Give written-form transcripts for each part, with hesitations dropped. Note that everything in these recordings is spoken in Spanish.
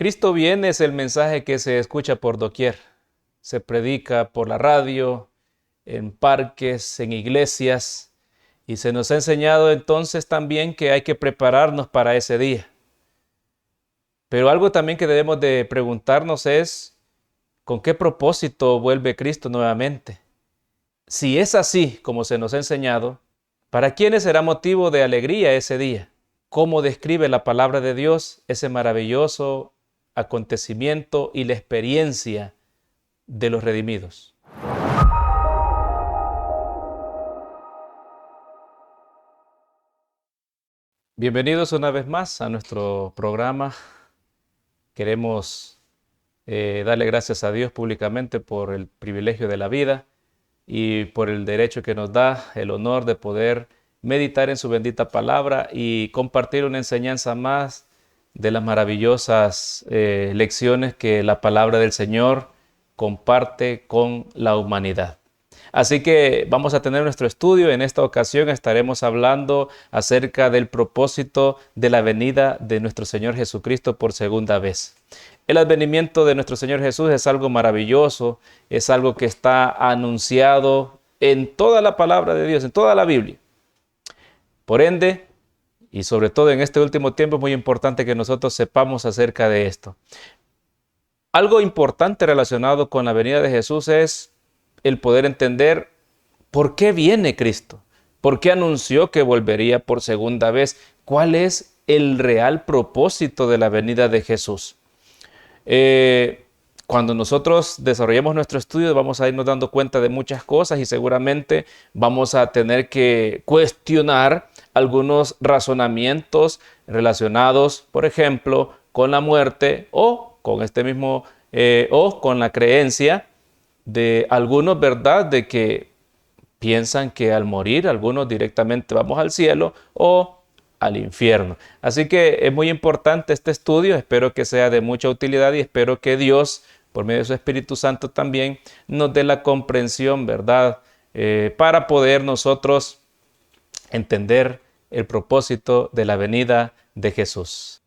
Cristo viene es el mensaje que se escucha por doquier. Se predica por la radio, en parques, en iglesias, y se nos ha enseñado entonces también que hay que prepararnos para ese día. Pero algo también que debemos de preguntarnos es, ¿con qué propósito vuelve Cristo nuevamente? Si es así como se nos ha enseñado, ¿para quiénes será motivo de alegría ese día? ¿Cómo describe la palabra de Dios ese maravilloso acontecimiento y la experiencia de los redimidos? Bienvenidos una vez más a nuestro programa. Queremos darle gracias a Dios públicamente por el privilegio de la vida y por el derecho que nos da, el honor de poder meditar en su bendita palabra y compartir una enseñanza más de las maravillosas lecciones que la palabra del Señor comparte con la humanidad. Así que vamos a tener nuestro estudio. En esta ocasión estaremos hablando acerca del propósito de la venida de nuestro Señor Jesucristo por segunda vez. El advenimiento de nuestro Señor Jesús es algo maravilloso, es algo que está anunciado en toda la palabra de Dios, en toda la Biblia. Por ende, y sobre todo en este último tiempo, es muy importante que nosotros sepamos acerca de esto. Algo importante relacionado con la venida de Jesús es el poder entender por qué viene Cristo, por qué anunció que volvería por segunda vez, cuál es el real propósito de la venida de Jesús. Cuando nosotros desarrollemos nuestro estudio vamos a irnos dando cuenta de muchas cosas y seguramente vamos a tener que cuestionar algunos razonamientos relacionados, por ejemplo, con la muerte o con o con la creencia de algunos, ¿verdad?, de que piensan que al morir algunos directamente vamos al cielo o al infierno. Así que es muy importante este estudio, espero que sea de mucha utilidad y espero que Dios, por medio de su Espíritu Santo también, nos dé la comprensión, ¿verdad?, para poder nosotros entender el propósito de la venida de Jesús.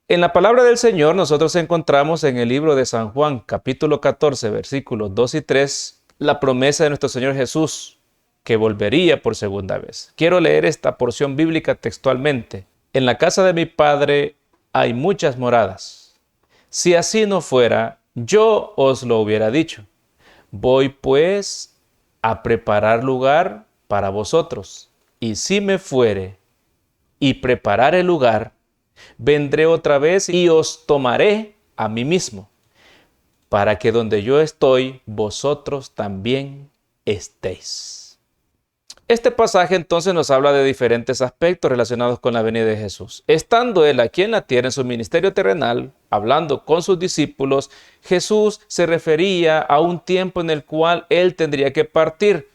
En la palabra del Señor nosotros encontramos en el libro de San Juan, capítulo 14, versículos 2 y 3, la promesa de nuestro Señor Jesús, que volvería por segunda vez. Quiero leer esta porción bíblica textualmente. En la casa de mi Padre hay muchas moradas. Si así no fuera, yo os lo hubiera dicho. Voy pues a preparar lugar para vosotros. Y si me fuere y preparar el lugar, vendré otra vez y os tomaré a mí mismo, para que donde yo estoy, vosotros también estéis. Este pasaje entonces nos habla de diferentes aspectos relacionados con la venida de Jesús. Estando él aquí en la tierra en su ministerio terrenal, hablando con sus discípulos, Jesús se refería a un tiempo en el cual él tendría que partir.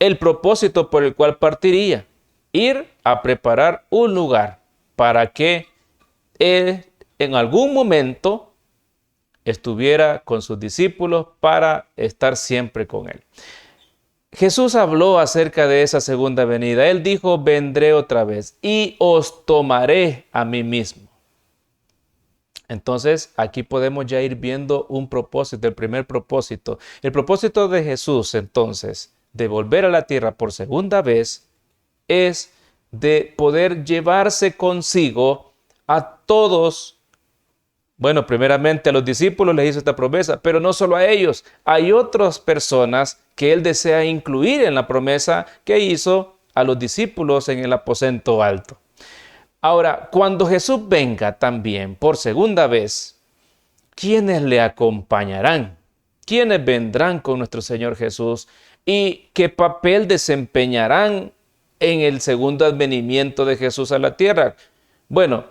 El propósito por el cual partiría, ir a preparar un lugar para que él en algún momento estuviera con sus discípulos para estar siempre con él. Jesús habló acerca de esa segunda venida. Él dijo, vendré otra vez y os tomaré a mí mismo. Entonces, aquí podemos ya ir viendo un propósito, el primer propósito. El propósito de Jesús, entonces, de volver a la tierra por segunda vez, es de poder llevarse consigo a todos. Bueno, primeramente a los discípulos les hizo esta promesa, pero no solo a ellos. Hay otras personas que él desea incluir en la promesa que hizo a los discípulos en el aposento alto. Ahora, cuando Jesús venga también por segunda vez, ¿quiénes le acompañarán? ¿Quiénes vendrán con nuestro Señor Jesús? ¿Y qué papel desempeñarán en el segundo advenimiento de Jesús a la tierra? Bueno,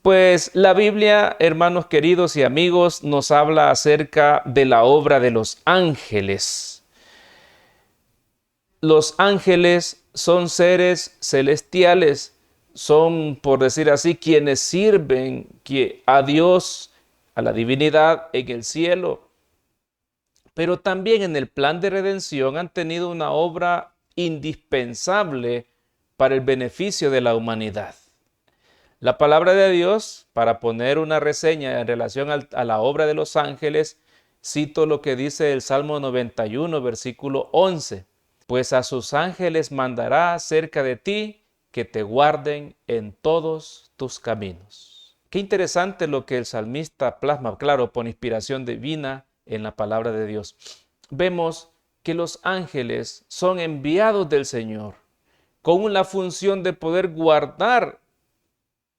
pues la Biblia, hermanos queridos y amigos, nos habla acerca de la obra de los ángeles. Los ángeles son seres celestiales, son, por decir así, quienes sirven a Dios, a la divinidad en el cielo. Pero también en el plan de redención han tenido una obra indispensable para el beneficio de la humanidad. La palabra de Dios, para poner una reseña en relación a la obra de los ángeles, cito lo que dice el Salmo 91, versículo 11. Pues a sus ángeles mandará cerca de ti que te guarden en todos tus caminos. Qué interesante lo que el salmista plasma, claro, por inspiración divina en la palabra de Dios. Vemos que los ángeles son enviados del Señor con la función de poder guardar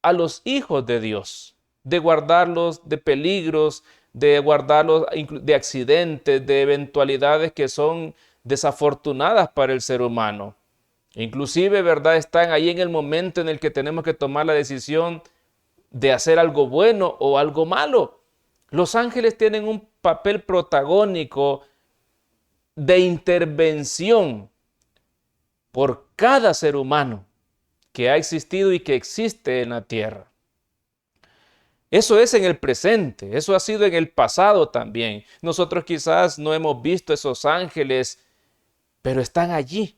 a los hijos de Dios, de guardarlos de peligros, de guardarlos de accidentes, de eventualidades que son desafortunadas para el ser humano. Inclusive, ¿verdad? Están ahí en el momento en el que tenemos que tomar la decisión de hacer algo bueno o algo malo. Los ángeles tienen un papel protagónico de intervención por cada ser humano que ha existido y que existe en la tierra. Eso es en el presente, eso ha sido en el pasado también. Nosotros quizás no hemos visto esos ángeles, pero están allí.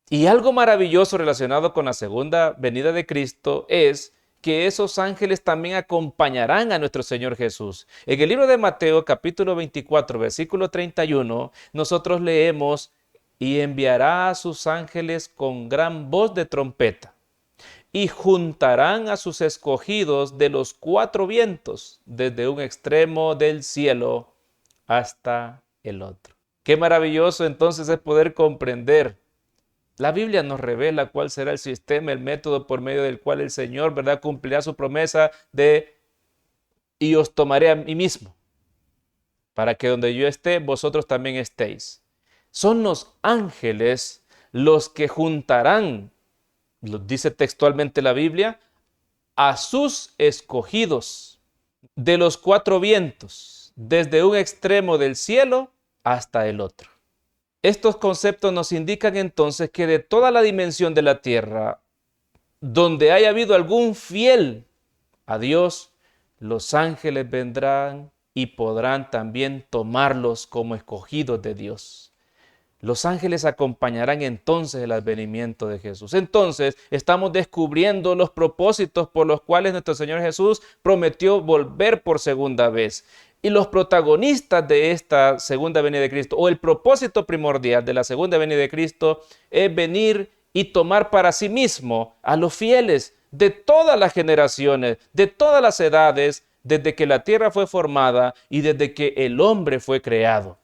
Y algo maravilloso relacionado con la segunda venida de Cristo es que esos ángeles también acompañarán a nuestro Señor Jesús. En el libro de Mateo, capítulo 24, versículo 31, nosotros leemos: y enviará a sus ángeles con gran voz de trompeta, y juntarán a sus escogidos de los cuatro vientos, desde un extremo del cielo hasta el otro. Qué maravilloso entonces es poder comprender. La Biblia nos revela cuál será el sistema, el método por medio del cual el Señor, ¿verdad?, cumplirá su promesa de: y os tomaré a mí mismo, para que donde yo esté, vosotros también estéis. Son los ángeles los que juntarán, lo dice textualmente la Biblia, a sus escogidos de los cuatro vientos, desde un extremo del cielo hasta el otro. Estos conceptos nos indican entonces que de toda la dimensión de la tierra, donde haya habido algún fiel a Dios, los ángeles vendrán y podrán también tomarlos como escogidos de Dios. Los ángeles acompañarán entonces el advenimiento de Jesús. Entonces estamos descubriendo los propósitos por los cuales nuestro Señor Jesús prometió volver por segunda vez. Y los protagonistas de esta segunda venida de Cristo, o el propósito primordial de la segunda venida de Cristo, es venir y tomar para sí mismo a los fieles de todas las generaciones, de todas las edades, desde que la tierra fue formada y desde que el hombre fue creado.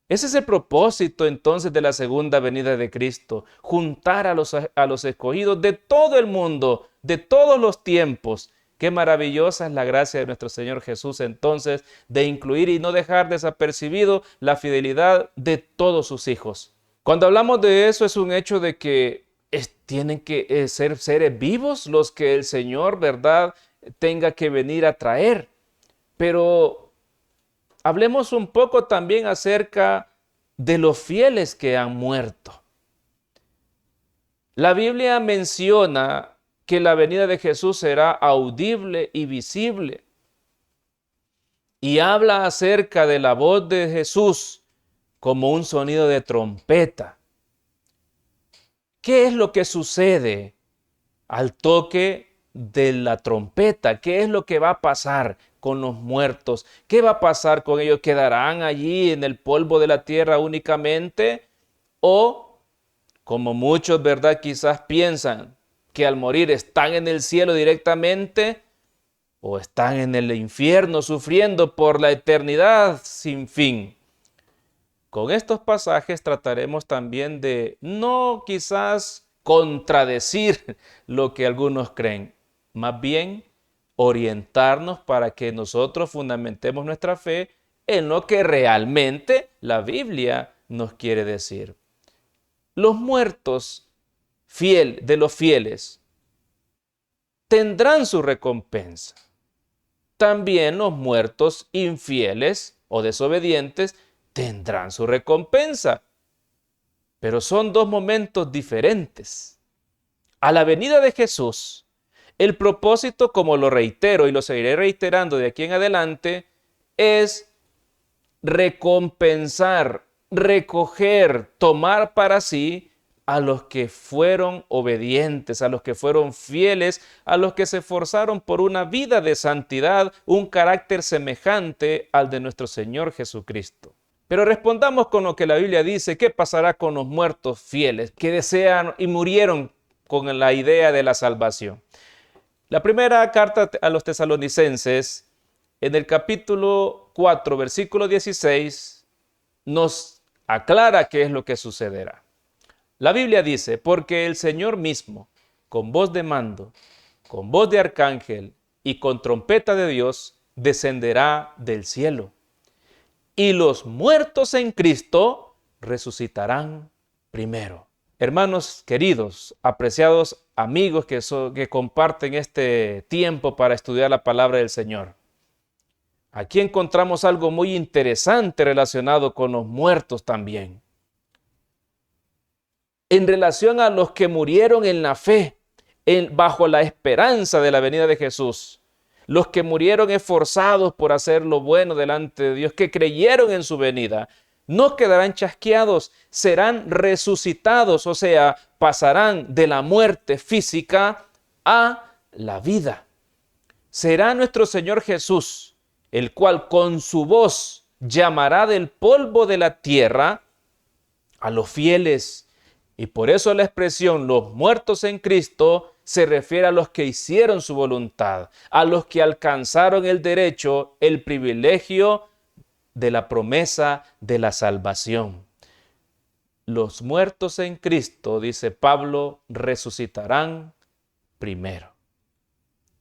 Ese es el propósito entonces de la segunda venida de Cristo: juntar a los escogidos de todo el mundo, de todos los tiempos. Qué maravillosa es la gracia de nuestro Señor Jesús entonces, de incluir y no dejar desapercibido la fidelidad de todos sus hijos. Cuando hablamos de eso, es un hecho de que tienen que ser seres vivos los que el Señor, ¿verdad?, tenga que venir a traer. Pero hablemos un poco también acerca de los fieles que han muerto. La Biblia menciona que la venida de Jesús será audible y visible. Y habla acerca de la voz de Jesús como un sonido de trompeta. ¿Qué es lo que sucede al toque de la trompeta? ¿Qué es lo que va a pasar con los muertos? ¿Qué va a pasar con ellos? ¿Quedarán allí en el polvo de la tierra únicamente? ¿O, como muchos, ¿verdad?, quizás piensan que al morir están en el cielo directamente, o están en el infierno sufriendo por la eternidad sin fin? Con estos pasajes trataremos también de no quizás contradecir lo que algunos creen, más bien orientarnos para que nosotros fundamentemos nuestra fe en lo que realmente la Biblia nos quiere decir. Los muertos de los fieles tendrán su recompensa. También los muertos infieles o desobedientes tendrán su recompensa. Pero son dos momentos diferentes. A la venida de Jesús, el propósito, como lo reitero y lo seguiré reiterando de aquí en adelante, es recompensar, recoger, tomar para sí a los que fueron obedientes, a los que fueron fieles, a los que se esforzaron por una vida de santidad, un carácter semejante al de nuestro Señor Jesucristo. Pero respondamos con lo que la Biblia dice: ¿qué pasará con los muertos fieles que desean y murieron con la idea de la salvación? La primera carta a los tesalonicenses, en el capítulo 4, versículo 16, nos aclara qué es lo que sucederá. La Biblia dice: porque el Señor mismo, con voz de mando, con voz de arcángel y con trompeta de Dios, descenderá del cielo. Y los muertos en Cristo resucitarán primero. Hermanos queridos, apreciados amigos que comparten este tiempo para estudiar la palabra del Señor. Aquí encontramos algo muy interesante relacionado con los muertos también. En relación a los que murieron en la fe, bajo la esperanza de la venida de Jesús. Los que murieron esforzados por hacer lo bueno delante de Dios, que creyeron en su venida, no quedarán chasqueados, serán resucitados, o sea, pasarán de la muerte física a la vida. Será nuestro Señor Jesús, el cual con su voz llamará del polvo de la tierra a los fieles. Y por eso la expresión los muertos en Cristo se refiere a los que hicieron su voluntad, a los que alcanzaron el derecho, el privilegio de la promesa de la salvación. Los muertos en Cristo, dice Pablo, resucitarán primero.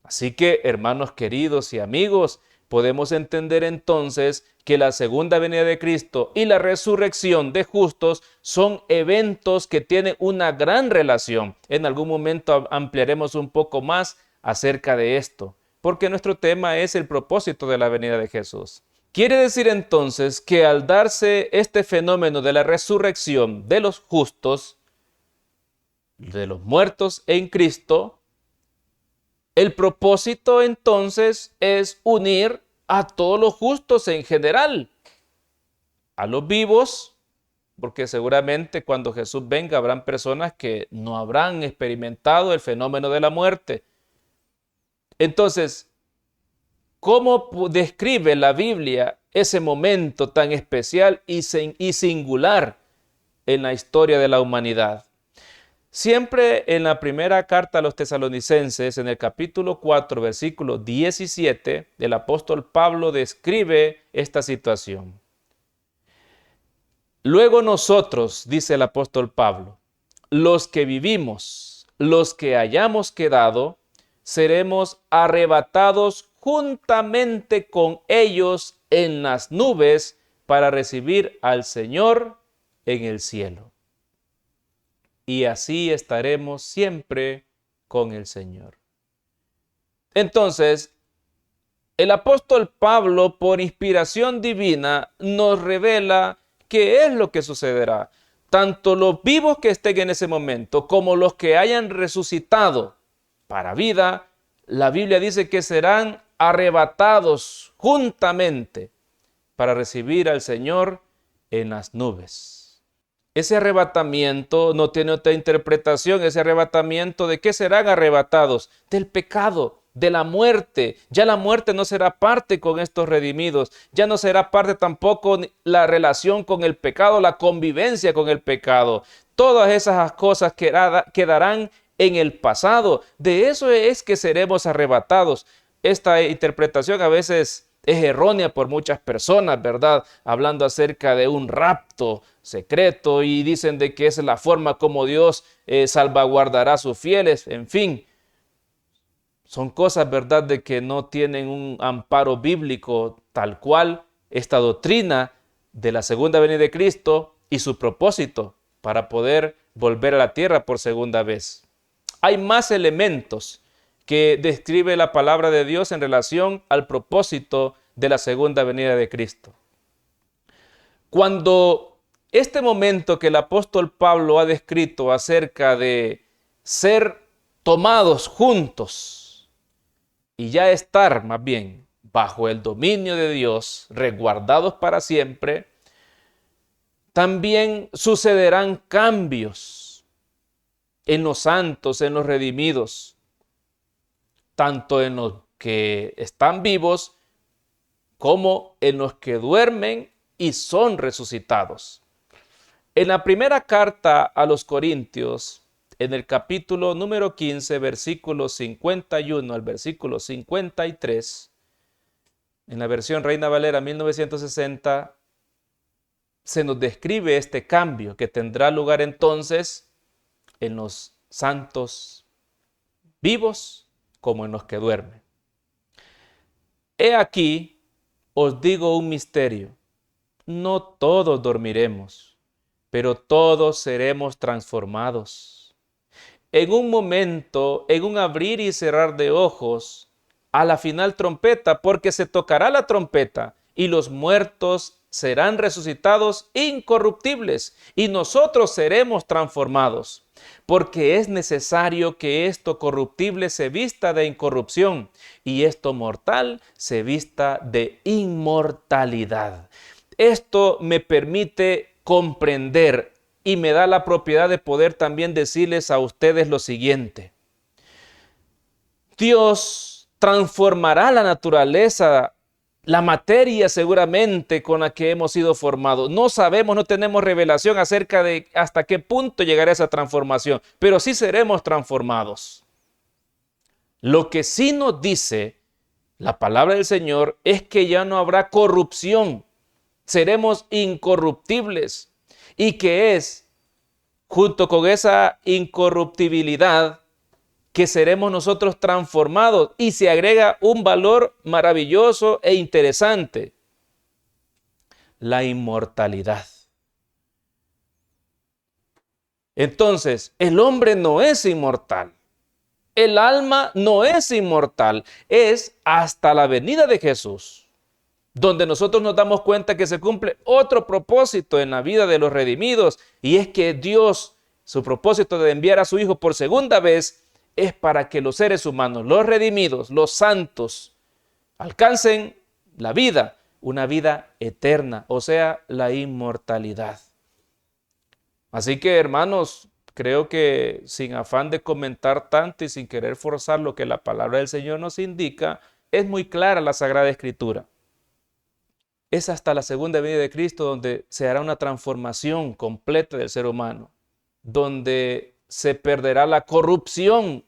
Así que, hermanos queridos y amigos, podemos entender entonces que la segunda venida de Cristo y la resurrección de justos son eventos que tienen una gran relación. En algún momento ampliaremos un poco más acerca de esto, porque nuestro tema es el propósito de la venida de Jesús. Quiere decir entonces que al darse este fenómeno de la resurrección de los justos, de los muertos en Cristo, el propósito entonces es unir a todos los justos en general, a los vivos, porque seguramente cuando Jesús venga habrán personas que no habrán experimentado el fenómeno de la muerte. Entonces, ¿cómo describe la Biblia ese momento tan especial y singular en la historia de la humanidad? Siempre en la primera carta a los tesalonicenses, en el capítulo 4, versículo 17, el apóstol Pablo describe esta situación. Luego nosotros, dice el apóstol Pablo, los que vivimos, los que hayamos quedado, seremos arrebatados juntamente con ellos en las nubes para recibir al Señor en el cielo. Y así estaremos siempre con el Señor. Entonces, el apóstol Pablo, por inspiración divina, nos revela qué es lo que sucederá. Tanto los vivos que estén en ese momento, como los que hayan resucitado para vida, la Biblia dice que serán arrebatados juntamente para recibir al Señor en las nubes. Ese arrebatamiento no tiene otra interpretación. Ese arrebatamiento, ¿de qué serán arrebatados? Del pecado, de la muerte. Ya la muerte no será parte con estos redimidos. Ya no será parte tampoco la relación con el pecado, la convivencia con el pecado. Todas esas cosas quedarán en el pasado. De eso es que seremos arrebatados. Esta interpretación a veces es errónea por muchas personas, ¿verdad? Hablando acerca de un rapto secreto y dicen de que esa es la forma como Dios salvaguardará a sus fieles. En fin, son cosas, ¿verdad?, de que no tienen un amparo bíblico tal cual esta doctrina de la segunda venida de Cristo y su propósito para poder volver a la tierra por segunda vez. Hay más elementos que describe la palabra de Dios en relación al propósito de la segunda venida de Cristo. Cuando este momento que el apóstol Pablo ha descrito acerca de ser tomados juntos y ya estar más bien bajo el dominio de Dios, resguardados para siempre, también sucederán cambios. en los santos, en los redimidos, tanto en los que están vivos como en los que duermen y son resucitados. En la primera carta a los Corintios, en el capítulo número 15, versículos 51 al versículo 53, en la versión Reina Valera 1960, se nos describe este cambio que tendrá lugar entonces en los santos vivos como en los que duermen. He aquí, os digo un misterio, no todos dormiremos, pero todos seremos transformados. En un momento, en un abrir y cerrar de ojos, a la final trompeta, porque se tocará la trompeta y los muertos serán resucitados incorruptibles y nosotros seremos transformados, porque es necesario que esto corruptible se vista de incorrupción y esto mortal se vista de inmortalidad. Esto me permite comprender y me da la propiedad de poder también decirles a ustedes lo siguiente. Dios transformará la naturaleza, la materia seguramente con la que hemos sido formados. No sabemos, no tenemos revelación acerca de hasta qué punto llegará esa transformación, pero sí seremos transformados. Lo que sí nos dice la palabra del Señor es que ya no habrá corrupción, seremos incorruptibles y que es junto con esa incorruptibilidad que seremos nosotros transformados y se agrega un valor maravilloso e interesante, la inmortalidad. Entonces, el hombre no es inmortal, el alma no es inmortal, es hasta la venida de Jesús, donde nosotros nos damos cuenta que se cumple otro propósito en la vida de los redimidos, y es que Dios, su propósito de enviar a su Hijo por segunda vez, es para que los seres humanos, los redimidos, los santos, alcancen la vida, una vida eterna, o sea, la inmortalidad. Así que, hermanos, creo que sin afán de comentar tanto y sin querer forzar lo que la palabra del Señor nos indica, es muy clara la Sagrada Escritura. Es hasta la segunda venida de Cristo donde se hará una transformación completa del ser humano, donde se perderá la corrupción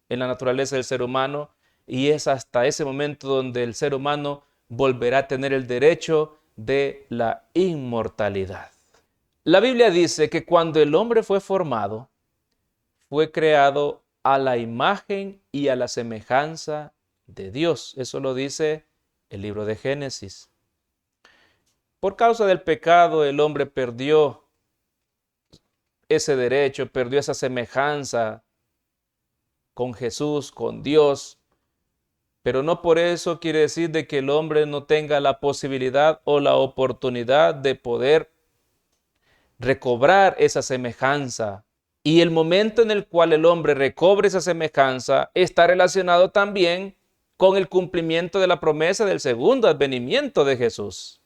en la naturaleza del ser humano y es hasta ese momento donde el ser humano volverá a tener el derecho de la inmortalidad. La Biblia dice que cuando el hombre fue formado, fue creado a la imagen y a la semejanza de Dios. Eso lo dice el libro de Génesis. Por causa del pecado, el hombre perdió ese derecho, perdió esa semejanza con Jesús, con Dios, pero no por eso quiere decir de que el hombre no tenga la posibilidad o la oportunidad de poder recobrar esa semejanza. Y el momento en el cual el hombre recobre esa semejanza está relacionado también con el cumplimiento de la promesa del segundo advenimiento de Jesús.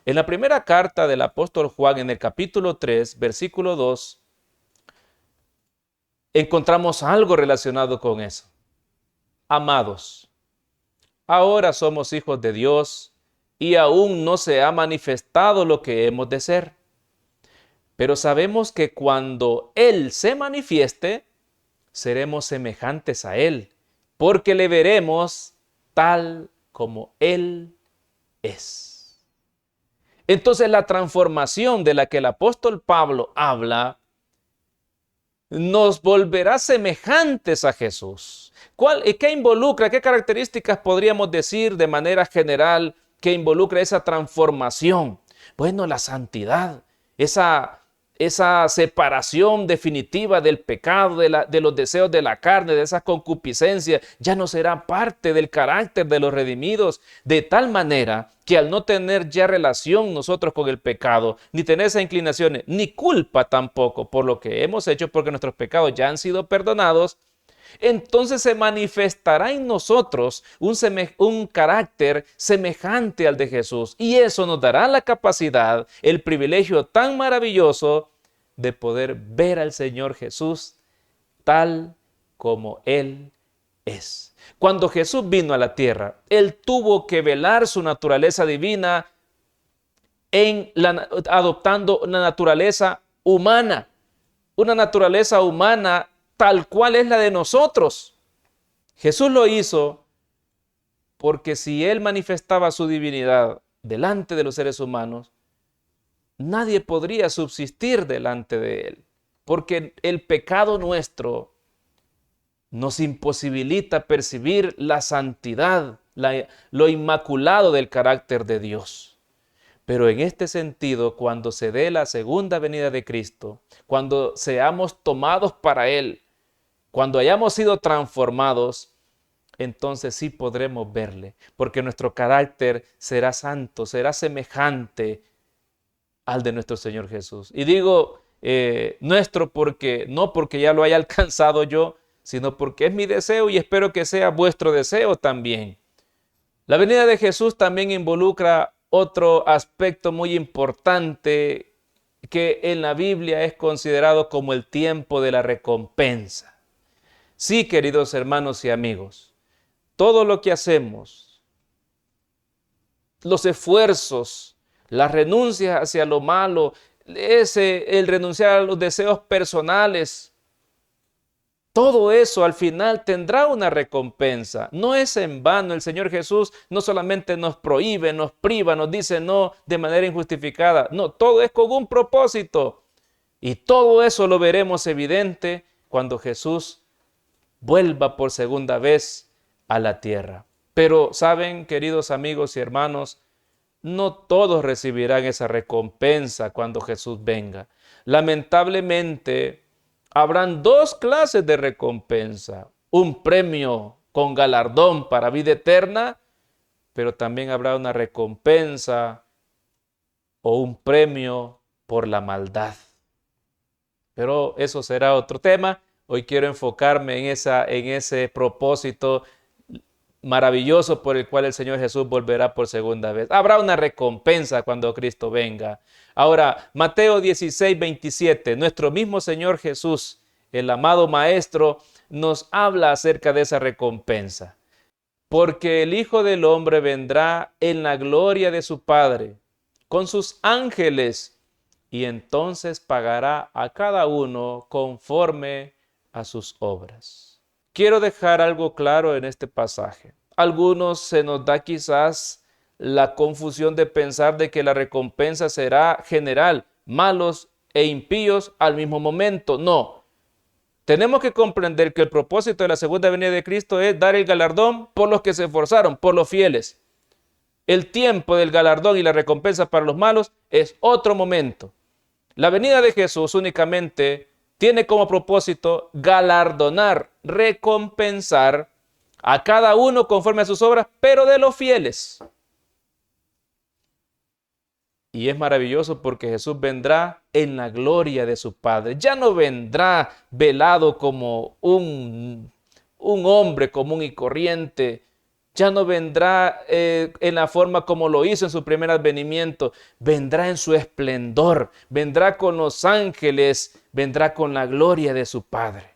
En la primera carta del apóstol Juan, en el capítulo 3, versículo 2, encontramos algo relacionado con eso. Amados, ahora somos hijos de Dios y aún no se ha manifestado lo que hemos de ser. Pero sabemos que cuando Él se manifieste, seremos semejantes a Él, porque le veremos tal como Él es. Entonces la transformación de la que el apóstol Pablo habla nos volverá semejantes a Jesús. ¿Qué involucra? ¿Qué características podríamos decir de manera general que involucra esa transformación? Bueno, la santidad, esa separación definitiva del pecado, de los deseos de la carne, de esa concupiscencia, ya no será parte del carácter de los redimidos, de tal manera que al no tener ya relación nosotros con el pecado, ni tener esas inclinaciones, ni culpa tampoco por lo que hemos hecho, porque nuestros pecados ya han sido perdonados, entonces se manifestará en nosotros un carácter semejante al de Jesús. Y eso nos dará la capacidad, el privilegio tan maravilloso de poder ver al Señor Jesús tal como Él es. Cuando Jesús vino a la tierra, Él tuvo que velar su naturaleza divina adoptando una naturaleza humana tal cual es la de nosotros. Jesús lo hizo porque si Él manifestaba su divinidad delante de los seres humanos, nadie podría subsistir delante de Él, porque el pecado nuestro nos imposibilita percibir la santidad, lo inmaculado del carácter de Dios. Pero en este sentido, cuando se dé la segunda venida de Cristo, cuando seamos tomados para Él, cuando hayamos sido transformados, entonces sí podremos verle, porque nuestro carácter será santo, será semejante al de nuestro Señor Jesús. Y digo nuestro porque no porque ya lo haya alcanzado yo, sino porque es mi deseo y espero que sea vuestro deseo también. La venida de Jesús también involucra otro aspecto muy importante que en la Biblia es considerado como el tiempo de la recompensa. Sí, queridos hermanos y amigos, todo lo que hacemos, los esfuerzos, las renuncias hacia lo malo, el renunciar a los deseos personales, todo eso al final tendrá una recompensa. No es en vano. El Señor Jesús no solamente nos prohíbe, nos priva, nos dice no de manera injustificada. No, todo es con un propósito. Y todo eso lo veremos evidente cuando Jesús vuelva por segunda vez a la tierra. Pero, ¿saben, queridos amigos y hermanos? No todos recibirán esa recompensa cuando Jesús venga. Lamentablemente, habrán dos clases de recompensa. Un premio con galardón para vida eterna, pero también habrá una recompensa o un premio por la maldad. Pero eso será otro tema. Hoy quiero enfocarme en ese propósito maravilloso por el cual el Señor Jesús volverá por segunda vez. Habrá una recompensa cuando Cristo venga. Ahora, Mateo 16, 27, nuestro mismo Señor Jesús, el amado Maestro, nos habla acerca de esa recompensa. Porque el Hijo del Hombre vendrá en la gloria de su Padre, con sus ángeles, y entonces pagará a cada uno conforme a sus obras. Quiero dejar algo claro en este pasaje. A algunos se nos da quizás la confusión de pensar de que la recompensa será general, malos e impíos al mismo momento. No. Tenemos que comprender que el propósito de la segunda venida de Cristo es dar el galardón por los que se esforzaron, por los fieles. El tiempo del galardón y la recompensa para los malos es otro momento. La venida de Jesús únicamente tiene como propósito galardonar, recompensar a cada uno conforme a sus obras, pero de los fieles. Y es maravilloso porque Jesús vendrá en la gloria de su Padre. Ya no vendrá velado como un hombre común y corriente. Ya no vendrá en la forma como lo hizo en su primer advenimiento. Vendrá en su esplendor. Vendrá con los ángeles. Vendrá con la gloria de su Padre.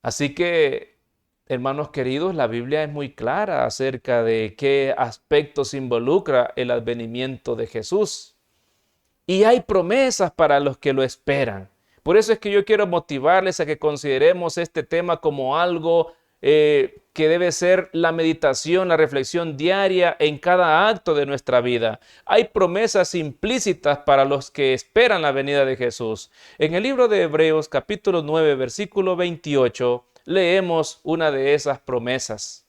Así que, hermanos queridos, la Biblia es muy clara acerca de qué aspectos involucra el advenimiento de Jesús. Y hay promesas para los que lo esperan. Por eso es que yo quiero motivarles a que consideremos este tema como algo que debe ser la meditación, la reflexión diaria en cada acto de nuestra vida. Hay promesas implícitas para los que esperan la venida de Jesús. En el libro de Hebreos, capítulo 9, versículo 28, leemos una de esas promesas.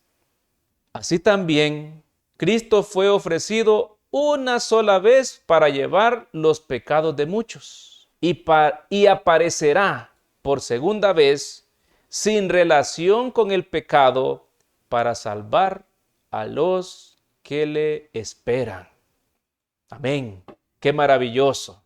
Así también, Cristo fue ofrecido una sola vez para llevar los pecados de muchos y aparecerá por segunda vez sin relación con el pecado para salvar a los que le esperan. Amén. Qué maravilloso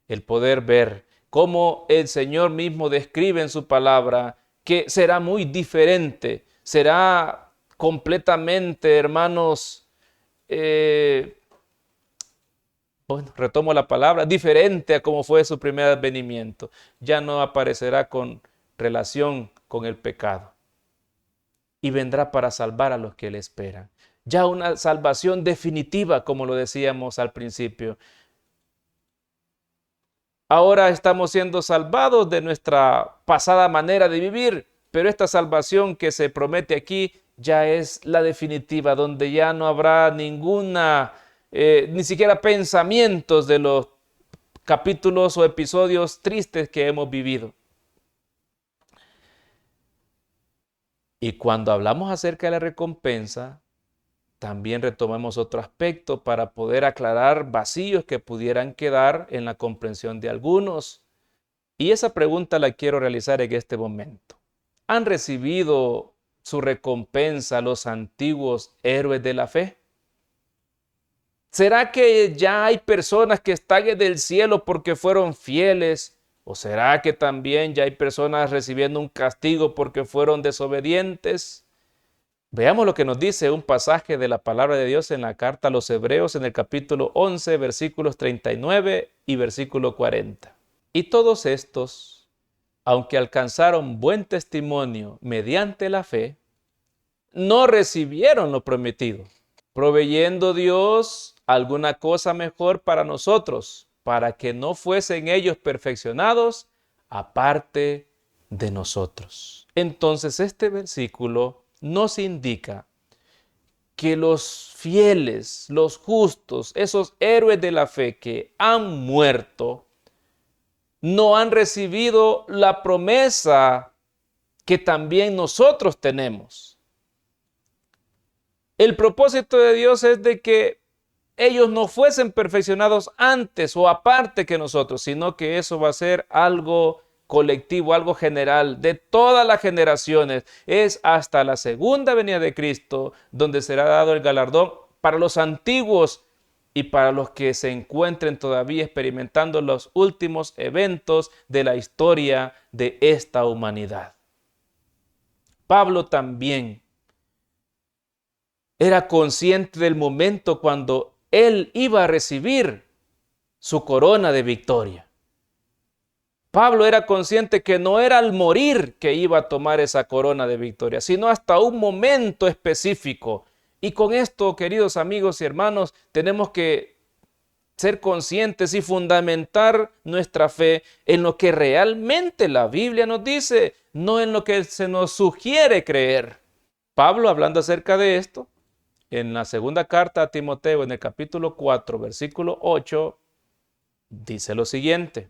el poder ver cómo el Señor mismo describe en su palabra que será muy diferente, será completamente, hermanos, bueno, retomo la palabra, diferente a como fue su primer advenimiento. Ya no aparecerá con relación con el pecado y vendrá para salvar a los que le esperan. Ya una salvación definitiva, como lo decíamos al principio. Ahora estamos siendo salvados de nuestra pasada manera de vivir, pero esta salvación que se promete aquí ya es la definitiva, donde ya no habrá ninguna, ni siquiera pensamientos de los capítulos o episodios tristes que hemos vivido. Y cuando hablamos acerca de la recompensa, también retomamos otro aspecto para poder aclarar vacíos que pudieran quedar en la comprensión de algunos. Y esa pregunta la quiero realizar en este momento. ¿Han recibido su recompensa los antiguos héroes de la fe? ¿Será que ya hay personas que están en el cielo porque fueron fieles? ¿O será que también ya hay personas recibiendo un castigo porque fueron desobedientes? Veamos lo que nos dice un pasaje de la palabra de Dios en la carta a los Hebreos en el capítulo 11, versículos 39 y versículo 40. Y todos estos, aunque alcanzaron buen testimonio mediante la fe, no recibieron lo prometido, proveyendo Dios alguna cosa mejor para nosotros, para que no fuesen ellos perfeccionados aparte de nosotros. Entonces este versículo nos indica que los fieles, los justos, esos héroes de la fe que han muerto, no han recibido la promesa que también nosotros tenemos. El propósito de Dios es de que ellos no fuesen perfeccionados antes o aparte que nosotros, sino que eso va a ser algo colectivo, algo general, de todas las generaciones. Es hasta la segunda venida de Cristo donde será dado el galardón para los antiguos y para los que se encuentren todavía experimentando los últimos eventos de la historia de esta humanidad. Pablo también era consciente del momento cuando él iba a recibir su corona de victoria. Pablo era consciente que no era al morir que iba a tomar esa corona de victoria, sino hasta un momento específico. Y con esto, queridos amigos y hermanos, tenemos que ser conscientes y fundamentar nuestra fe en lo que realmente la Biblia nos dice, no en lo que se nos sugiere creer. Pablo, hablando acerca de esto, en la segunda carta a Timoteo, en el capítulo 4, versículo 8, dice lo siguiente: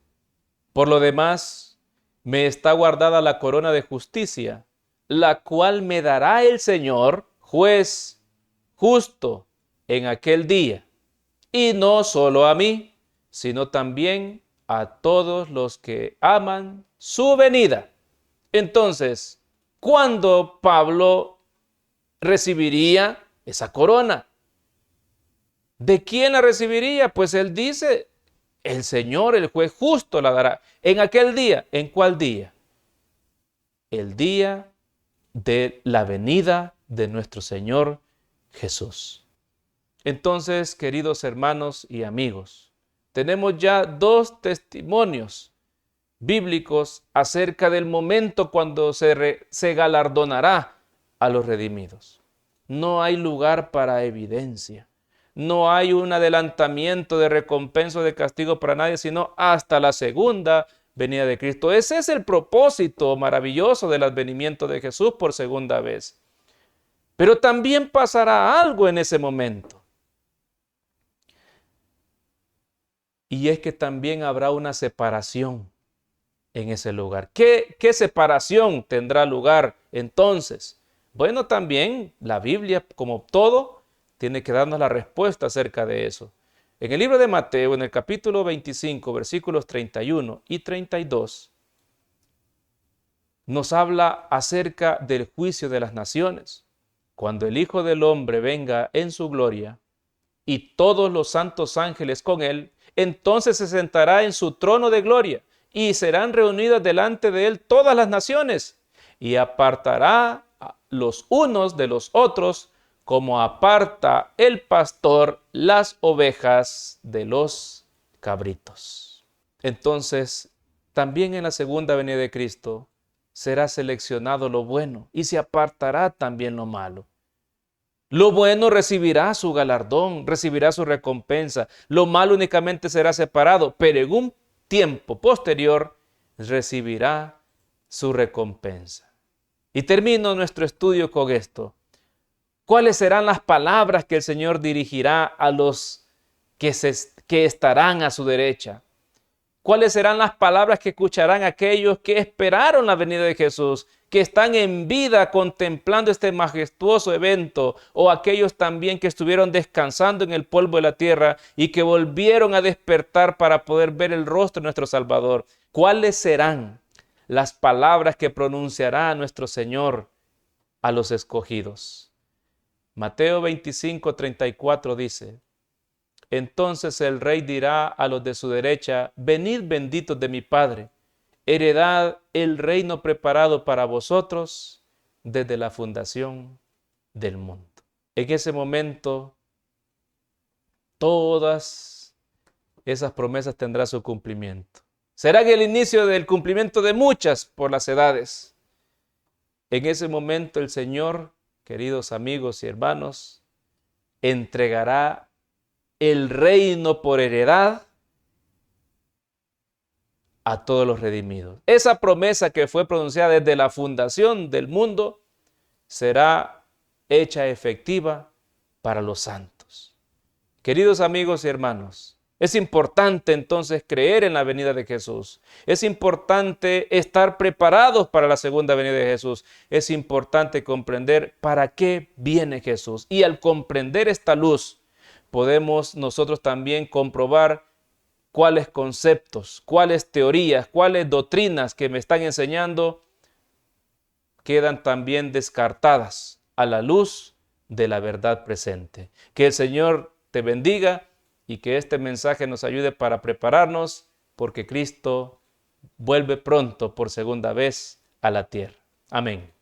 por lo demás, me está guardada la corona de justicia, la cual me dará el Señor, juez justo, en aquel día. Y no solo a mí, sino también a todos los que aman su venida. Entonces, ¿cuándo Pablo recibiría esa corona? ¿De quién la recibiría? Pues él dice, el Señor, el juez justo, la dará. ¿En aquel día? ¿En cuál día? El día de la venida de nuestro Señor Jesús. Entonces, queridos hermanos y amigos, tenemos ya dos testimonios bíblicos acerca del momento cuando se galardonará a los redimidos. No hay lugar para evidencia. No hay un adelantamiento de recompensa o de castigo para nadie, sino hasta la segunda venida de Cristo. Ese es el propósito maravilloso del advenimiento de Jesús por segunda vez. Pero también pasará algo en ese momento. Y es que también habrá una separación en ese lugar. ¿Qué separación tendrá lugar entonces? Bueno, también la Biblia, como todo, tiene que darnos la respuesta acerca de eso. En el libro de Mateo, en el capítulo 25, versículos 31 y 32, nos habla acerca del juicio de las naciones. Cuando el Hijo del Hombre venga en su gloria y todos los santos ángeles con él, entonces se sentará en su trono de gloria y serán reunidas delante de él todas las naciones y apartará a los unos de los otros como aparta el pastor las ovejas de los cabritos. Entonces, también en la segunda venida de Cristo será seleccionado lo bueno y se apartará también lo malo. Lo bueno recibirá su galardón, recibirá su recompensa. Lo malo únicamente será separado, pero en un tiempo posterior recibirá su recompensa. Y termino nuestro estudio con esto. ¿Cuáles serán las palabras que el Señor dirigirá a los que estarán a su derecha? ¿Cuáles serán las palabras que escucharán aquellos que esperaron la venida de Jesús, que están en vida contemplando este majestuoso evento, o aquellos también que estuvieron descansando en el polvo de la tierra y que volvieron a despertar para poder ver el rostro de nuestro Salvador? ¿Cuáles serán las palabras que pronunciará nuestro Señor a los escogidos? Mateo 25:34 dice: entonces el rey dirá a los de su derecha: venid benditos de mi Padre, heredad el reino preparado para vosotros desde la fundación del mundo. En ese momento, todas esas promesas tendrán su cumplimiento. Será el inicio del cumplimiento de muchas por las edades. En ese momento el Señor, queridos amigos y hermanos, entregará el reino por heredad a todos los redimidos. Esa promesa que fue pronunciada desde la fundación del mundo será hecha efectiva para los santos. Queridos amigos y hermanos, es importante entonces creer en la venida de Jesús. Es importante estar preparados para la segunda venida de Jesús. Es importante comprender para qué viene Jesús. Y al comprender esta luz, podemos nosotros también comprobar cuáles conceptos, cuáles teorías, cuáles doctrinas que me están enseñando quedan también descartadas a la luz de la verdad presente. Que el Señor te bendiga y que este mensaje nos ayude para prepararnos, porque Cristo vuelve pronto por segunda vez a la tierra. Amén.